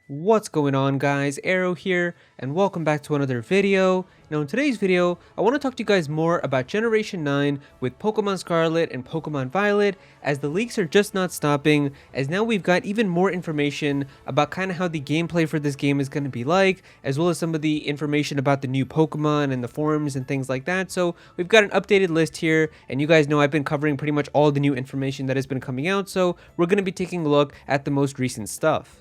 What's going on, guys? Aero here, and welcome back to another video. Now in today's video, I want to talk to you guys more about Generation 9 with Pokemon Scarlet and Pokemon Violet, as the leaks are just not stopping, as now we've got even more information about kind of how the gameplay for this game is going to be like, as well as some of the information about the new Pokemon and the forums and things like that. So we've got an updated list here, and you guys know I've been covering pretty much all the new information that has been coming out, so we're going to be taking a look at the most recent stuff.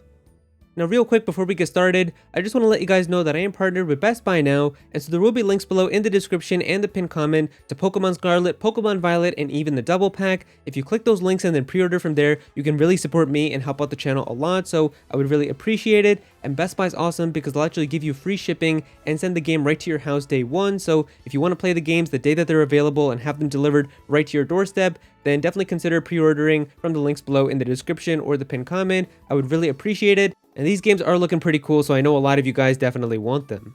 Now real quick before we get started, I just want to let you guys know that I am partnered with Best Buy now, and so there will be links below in the description and the pinned comment to Pokemon Scarlet, Pokemon Violet, and even the double pack. If you click those links and then pre-order from there, you can really support me and help out the channel a lot, so I would really appreciate it. And Best Buy is awesome because they'll actually give you free shipping and send the game right to your house day one, so if you want to play the games the day that they're available and have them delivered right to your doorstep, then definitely consider pre-ordering from the links below in the description or the pinned comment. I would really appreciate it. And these games are looking pretty cool, so I know a lot of you guys definitely want them.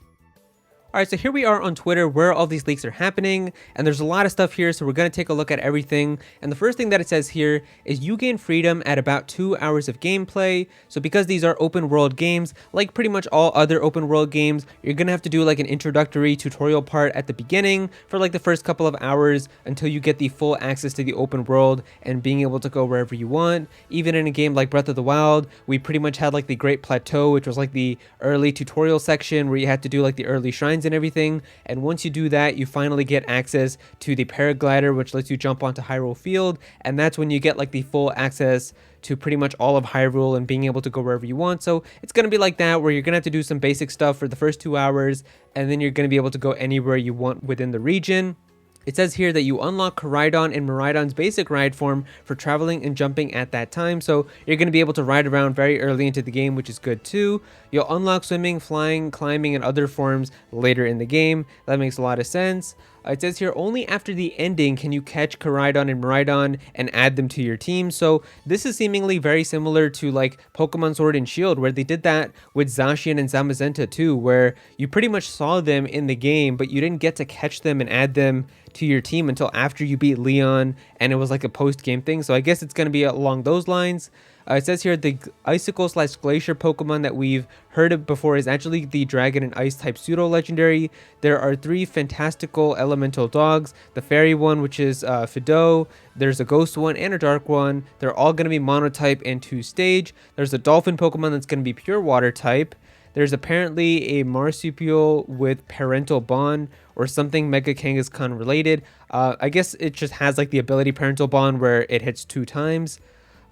Alright, so here we are on Twitter where all these leaks are happening, and there's a lot of stuff here, so we're going to take a look at everything. And the first thing that it says here is you gain freedom at about 2 hours of gameplay. So because these are open world games, like pretty much all other open world games, you're going to have to do like an introductory tutorial part at the beginning for like the first couple of hours until you get the full access to the open world and being able to go wherever you want. Even in a game like Breath of the Wild, we pretty much had like the Great Plateau, which was like the early tutorial section where you had to do like the early shrines and everything, and once you do that, you finally get access to the paraglider, which lets you jump onto Hyrule Field, and that's when you get like the full access to pretty much all of Hyrule and being able to go wherever you want. So it's going to be like that, where you're going to have to do some basic stuff for the first 2 hours, and then you're going to be able to go anywhere you want within the region. It says here that you unlock Koraidon and Miraidon's basic ride form for traveling and jumping at that time, so you're going to be able to ride around very early into the game, which is good too. You'll unlock swimming, flying, climbing, and other forms later in the game. That makes a lot of sense. It says here only after the ending can you catch Koraidon and Miraidon and add them to your team. So this is seemingly very similar to like Pokemon Sword and Shield, where they did that with Zacian and Zamazenta too, where you pretty much saw them in the game, but you didn't get to catch them and add them to your team until after you beat Leon, and it was like a post-game thing. So I guess it's going to be along those lines. It says here the icicle/glacier Pokemon that we've heard of before is actually the dragon and ice type pseudo legendary. There are 3 fantastical elemental dogs, the fairy one, which is Fido, there's a ghost one and a dark one. They're all going to be monotype and 2-stage. There's a dolphin Pokemon that's going to be pure water type. There's apparently a marsupial with parental bond or something Mega Kangaskhan related. I guess it just has like the ability parental bond where it hits 2 times.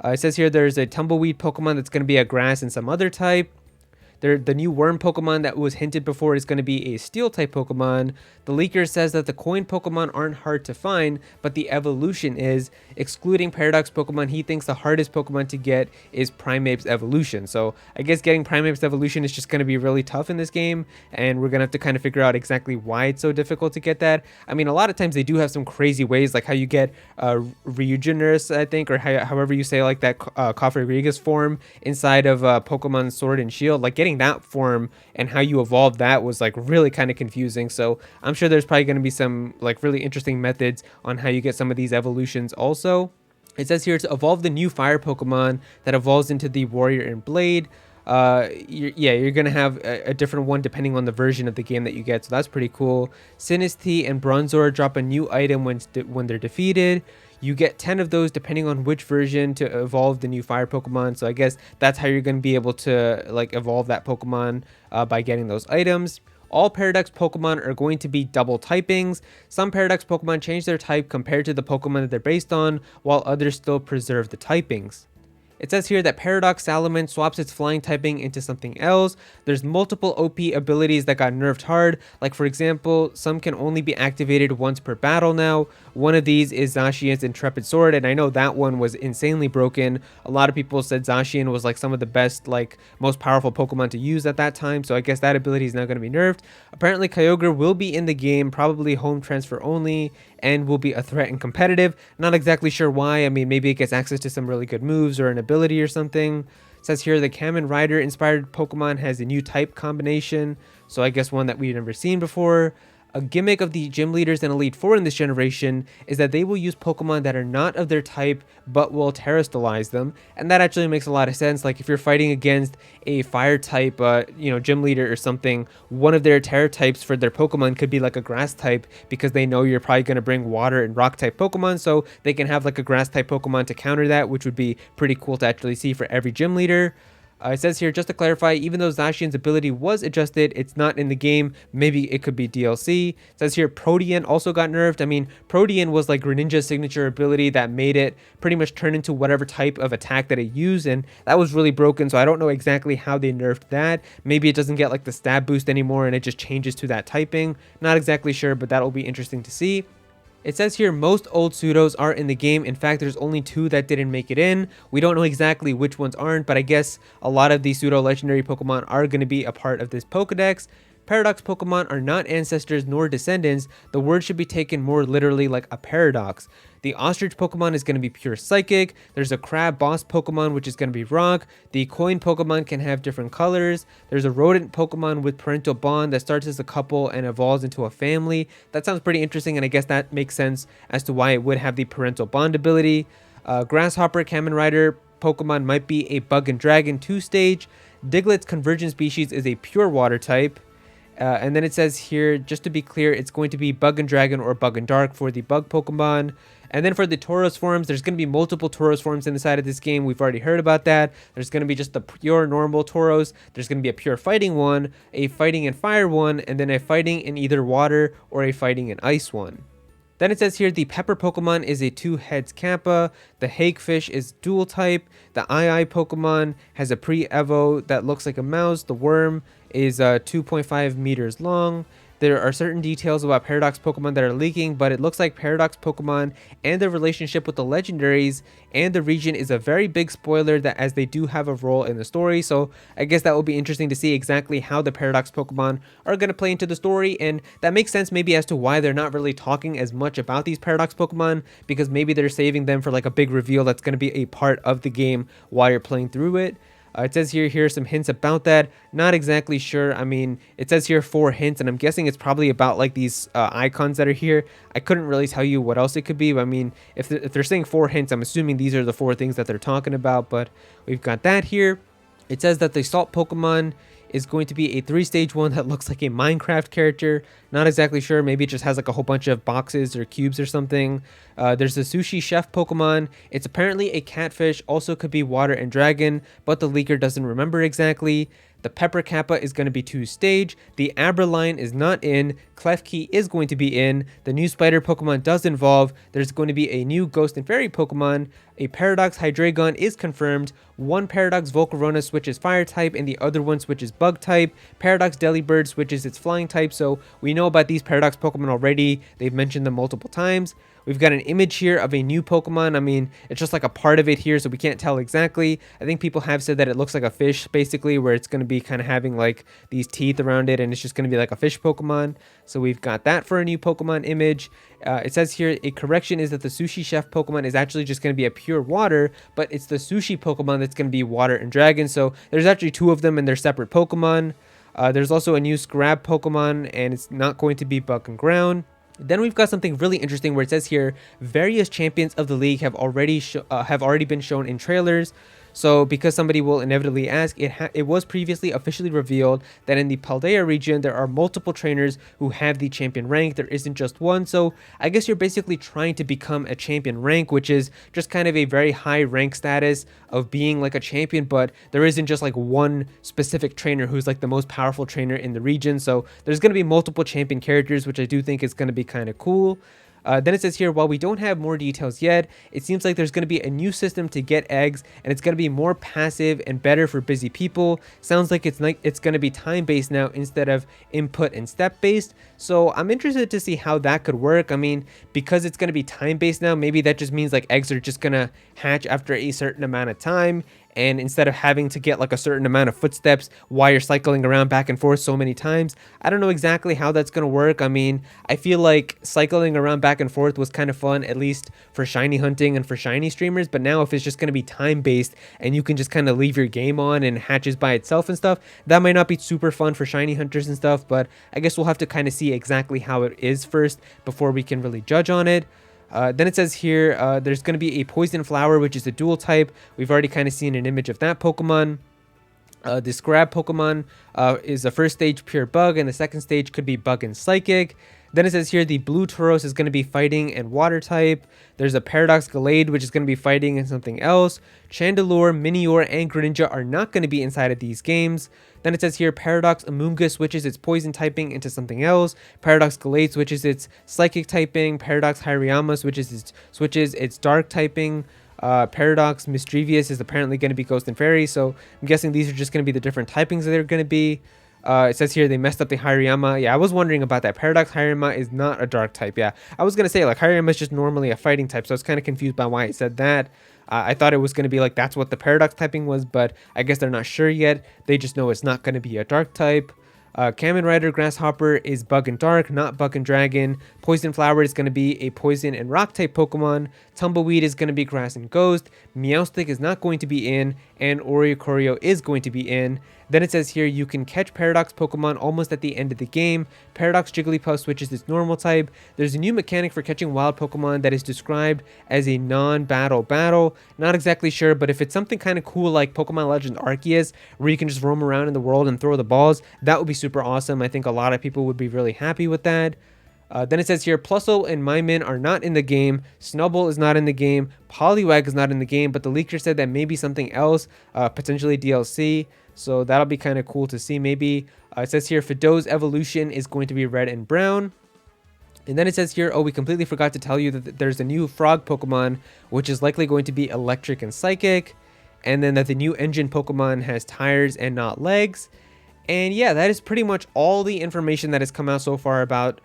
It says here there's a tumbleweed Pokemon that's going to be a grass and some other type. The new worm Pokemon that was hinted before is going to be a steel type Pokemon. The leaker says that the coin Pokemon aren't hard to find, but the evolution is. Excluding Paradox Pokemon, he thinks the hardest Pokemon to get is Primeape's evolution. So I guess getting Primeape's evolution is just going to be really tough in this game, and we're going to have to kind of figure out exactly why it's so difficult to get that. I mean, a lot of times they do have some crazy ways, like how you get Ryugenerus, I think, or however you say like that Cofagrigus form inside of Pokemon Sword and Shield. Like getting that form and how you evolve that was like really kind of confusing. So I'm sure there's probably going to be some like really interesting methods on how you get some of these evolutions also. It says here to evolve the new fire Pokemon that evolves into the Warrior and Blade. You're gonna have a different one depending on the version of the game that you get, so that's pretty cool. Sinistea and Bronzor drop a new item when they're defeated. You get 10 of those depending on which version to evolve the new fire Pokemon, so I guess that's how you're going to be able to like evolve that Pokemon by getting those items. All Paradox Pokemon are going to be double typings. Some Paradox Pokemon change their type compared to the Pokemon that they're based on, while others still preserve the typings. It says here that Paradox Salamence swaps its flying typing into something else. There's multiple OP abilities that got nerfed hard. Like for example, some can only be activated once per battle now. One of these is Zacian's Intrepid Sword, and I know that one was insanely broken. A lot of people said Zacian was like some of the best, like most powerful Pokemon to use at that time, so I guess that ability is now going to be nerfed. Apparently Kyogre will be in the game, probably home transfer only, and will be a threat and competitive. Not exactly sure why. I mean, maybe it gets access to some really good moves or an ability or something. It says here the Kamen Rider inspired Pokemon has a new type combination, so I guess one that we've never seen before. A gimmick of the gym leaders in Elite Four in this generation is that they will use Pokemon that are not of their type but will terrestrialize them, and that actually makes a lot of sense. Like if you're fighting against a fire type gym leader or something, one of their terra types for their Pokemon could be like a grass type, because they know you're probably going to bring water and rock type Pokemon, so they can have like a grass type Pokemon to counter that, which would be pretty cool to actually see for every gym leader. It says here, just to clarify, even though Zacian's ability was adjusted, it's not in the game. Maybe it could be DLC. It says here, Protean also got nerfed. I mean, Protean was like Greninja's signature ability that made it pretty much turn into whatever type of attack that it used, and that was really broken, so I don't know exactly how they nerfed that. Maybe it doesn't get like the stab boost anymore and it just changes to that typing. Not exactly sure, but that'll be interesting to see. It says here most old pseudos are in the game. In fact, there's only 2 that didn't make it in. We don't know exactly which ones aren't, but I guess a lot of these pseudo legendary Pokemon are going to be a part of this Pokedex. Paradox Pokemon are not ancestors nor descendants. The word should be taken more literally, like a paradox. The ostrich Pokemon is going to be pure psychic. There's a crab boss Pokemon, which is going to be rock. The coin Pokemon can have different colors. There's a rodent Pokemon with parental bond that starts as a couple and evolves into a family. That sounds pretty interesting, and I guess that makes sense as to why it would have the parental bond ability. Grasshopper Kamen Rider Pokemon might be a bug and dragon 2-stage. Diglett's convergent species is a pure water type. And then it says here, just to be clear, it's going to be Bug and Dragon or Bug and Dark for the Bug Pokemon. And then for the Tauros forms, there's going to be multiple Tauros forms inside of this game. We've already heard about that. There's going to be just the pure normal Tauros. There's going to be a pure fighting one, a fighting and fire one, and then a fighting in either water or a fighting and ice one. Then it says here the Pepper Pokemon is a 2-heads Kappa. The Hagefish is dual type. The Eye Pokemon has a pre-evo that looks like a mouse. The Worm is 2.5 meters long. There are certain details about Paradox Pokemon that are leaking, but it looks like Paradox Pokemon and their relationship with the legendaries and the region is a very big spoiler, that as they do have a role in the story. So I guess that will be interesting to see exactly how the Paradox Pokemon are going to play into the story, and that makes sense maybe as to why they're not really talking as much about these Paradox Pokemon, because maybe they're saving them for like a big reveal that's going to be a part of the game while you're playing through it. It says here are some hints about that. Not exactly sure. I mean, it says here 4 hints, and I'm guessing it's probably about like these icons that are here. I couldn't really tell you what else it could be. But I mean, if they're saying 4 hints, I'm assuming these are the 4 things that they're talking about. But we've got that here. It says that the Salt Pokemon is going to be a 3-stage one that looks like a Minecraft character. Not exactly sure. Maybe it just has like a whole bunch of boxes or cubes or something. There's the Sushi Chef Pokemon. It's apparently a catfish. Also could be water and dragon, but the leaker doesn't remember exactly. The Pepper Kappa is going to be 2-stage. The Abraline is not in. Klefki is going to be in. The new Spider Pokemon does involve. There's going to be a new Ghost and Fairy Pokemon. A Paradox Hydreigon is confirmed. One Paradox Volcarona switches Fire type, and the other one switches Bug type. Paradox Delibird switches its Flying type, so we know about these Paradox Pokemon already. They've mentioned them multiple times. We've got an image here of a new Pokemon. I mean, it's just like a part of it here, so we can't tell exactly. I think people have said that it looks like a fish, basically, where it's going to be kind of having like these teeth around it, and it's just going to be like a fish Pokemon. So we've got that for a new Pokemon image. It says here, a correction is that the Sushi Chef Pokemon is actually just going to be a pure water, but it's the Sushi Pokemon that's going to be water and dragon. So there's actually 2 of them, and they're separate Pokemon. There's also a new Scrab Pokemon, and it's not going to be Bug and Ground. Then we've got something really interesting where it says here, various champions of the league have already been shown in trailers. So because somebody will inevitably ask, it was previously officially revealed that in the Paldea region, there are multiple trainers who have the champion rank. There isn't just one. So I guess you're basically trying to become a champion rank, which is just kind of a very high rank status of being like a champion. But there isn't just like one specific trainer who's like the most powerful trainer in the region. So there's going to be multiple champion characters, which I do think is going to be kind of cool. Then it says here, while we don't have more details yet, it seems like there's going to be a new system to get eggs, and it's going to be more passive and better for busy people. Sounds like it's going to be time-based now instead of input and step-based. So I'm interested to see how that could work. I mean, because it's going to be time-based now, maybe that just means like eggs are just going to hatch after a certain amount of time. and instead of having to get like a certain amount of footsteps while you're cycling around back and forth so many times. I don't know exactly how that's going to work. I mean, I feel like cycling around back and forth was kind of fun, at least for shiny hunting and for shiny streamers, but now if it's just going to be time based and you can just kind of leave your game on and hatches by itself and stuff, that might not be super fun for shiny hunters and stuff, but I guess we'll have to kind of see exactly how it is first before we can really judge on it. Then it says here there's going to be a poison flower, which is a dual type. We've already kind of seen an image of that Pokemon. This grab Pokemon is a first stage pure bug, and the second stage could be bug and psychic. Then it says here the blue Tauros is going to be fighting and water type. There's a Paradox Gallade, which is going to be fighting and something else. Chandelure, Minior, and Greninja are not going to be inside of these games. Then it says here Paradox Amoonguss switches its poison typing into something else. Paradox Gallade switches its psychic typing. Paradox Hariyama switches its dark typing. Paradox Mischievous is apparently going to be Ghost and Fairy, so I'm guessing these are just going to be the different typings that they're going to be. It says here they messed up the Hariyama. Yeah, I was wondering about that. Paradox Hariyama is not a dark type. Yeah, I was going to say, like, Hariyama is just normally a fighting type, so I was kind of confused by why it said that. I thought it was going to be like that's what the Paradox typing was, but I guess they're not sure yet. They just know it's not going to be a dark type. Kamen Rider Grasshopper is Bug and Dark, not Bug and Dragon. Poison Flower is going to be a Poison and Rock type Pokemon. Tumbleweed is going to be Grass and Ghost. Meowstic is not going to be in, and Oricorio is going to be in. Then it says here you can catch Paradox Pokemon almost at the end of the game. Paradox Jigglypuff switches its normal type. There's a new mechanic for catching wild Pokemon that is described as a non-battle battle. Not exactly sure, but if it's something kind of cool like Pokemon Legends Arceus, where you can just roam around in the world and throw the balls, that would be super awesome. I think a lot of people would be really happy with that. Then it says here, Plusle and Mymin are not in the game. Snubbull is not in the game. Poliwag is not in the game, but the leaker said that maybe something else, potentially DLC. So that'll be kind of cool to see maybe. It says here, Fido's evolution is going to be red and brown. And then it says here, oh, we completely forgot to tell you that there's a new frog Pokemon, which is likely going to be electric and psychic. And then that the new engine Pokemon has tires and not legs. And yeah, that is pretty much all the information that has come out so far about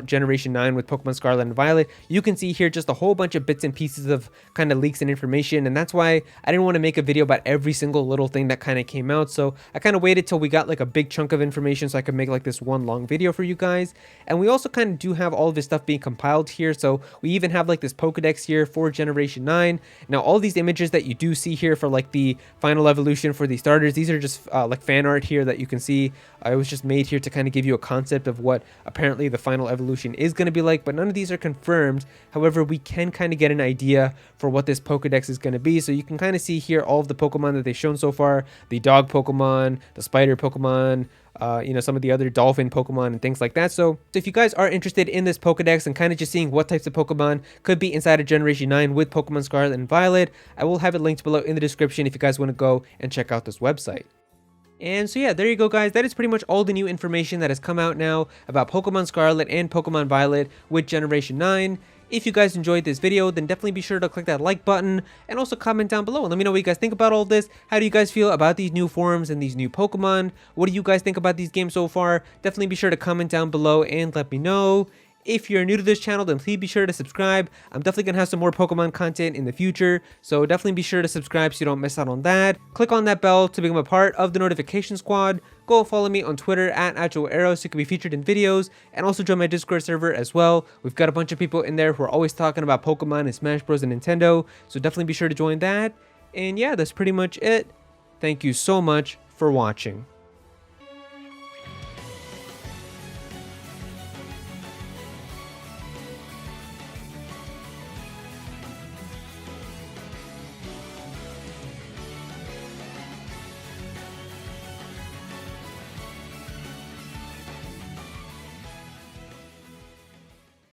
Generation 9 with Pokemon Scarlet and Violet. You can see here just a whole bunch of bits and pieces of kind of leaks and information, and that's why I didn't want to make a video about every single little thing that kind of came out. So I kind of waited till we got like a big chunk of information so I could make like this one long video for you guys. And we also kind of do have all of this stuff being compiled here, so we even have like this Pokedex here for Generation 9. Now all these images that you do see here for like the final evolution for the starters, these are just like fan art here that you can see. It was just made here to kind of give you a concept of what apparently the final evolution is going to be like, but none of these are confirmed. However, we can kind of get an idea for what this Pokedex is going to be. So you can kind of see here all of the Pokemon that they've shown so far, the dog Pokemon, the spider Pokemon, you know, some of the other dolphin Pokemon and things like that. So if you guys are interested in this Pokedex and kind of just seeing what types of Pokemon could be inside of Generation 9 with Pokemon Scarlet and Violet, I will have it linked below in the description if you guys want to go and check out this website. And so yeah, there you go guys, that is pretty much all the new information that has come out now about Pokemon Scarlet and Pokemon Violet with Generation 9. If you guys enjoyed this video, then definitely be sure to click that like button and also comment down below and let me know what you guys think about all this. How do you guys feel about these new forms and these new Pokemon? What do you guys think about these games so far? Definitely be sure to comment down below and let me know. If you're new to this channel, then please be sure to subscribe. I'm definitely going to have some more Pokemon content in the future, so definitely be sure to subscribe so you don't miss out on that. Click on that bell to become a part of the notification squad. Go follow me on Twitter at Aero so you can be featured in videos, and also join my Discord server as well. We've got a bunch of people in there who are always talking about Pokemon and Smash Bros. And Nintendo, so definitely be sure to join that. And yeah, that's pretty much it. Thank you so much for watching.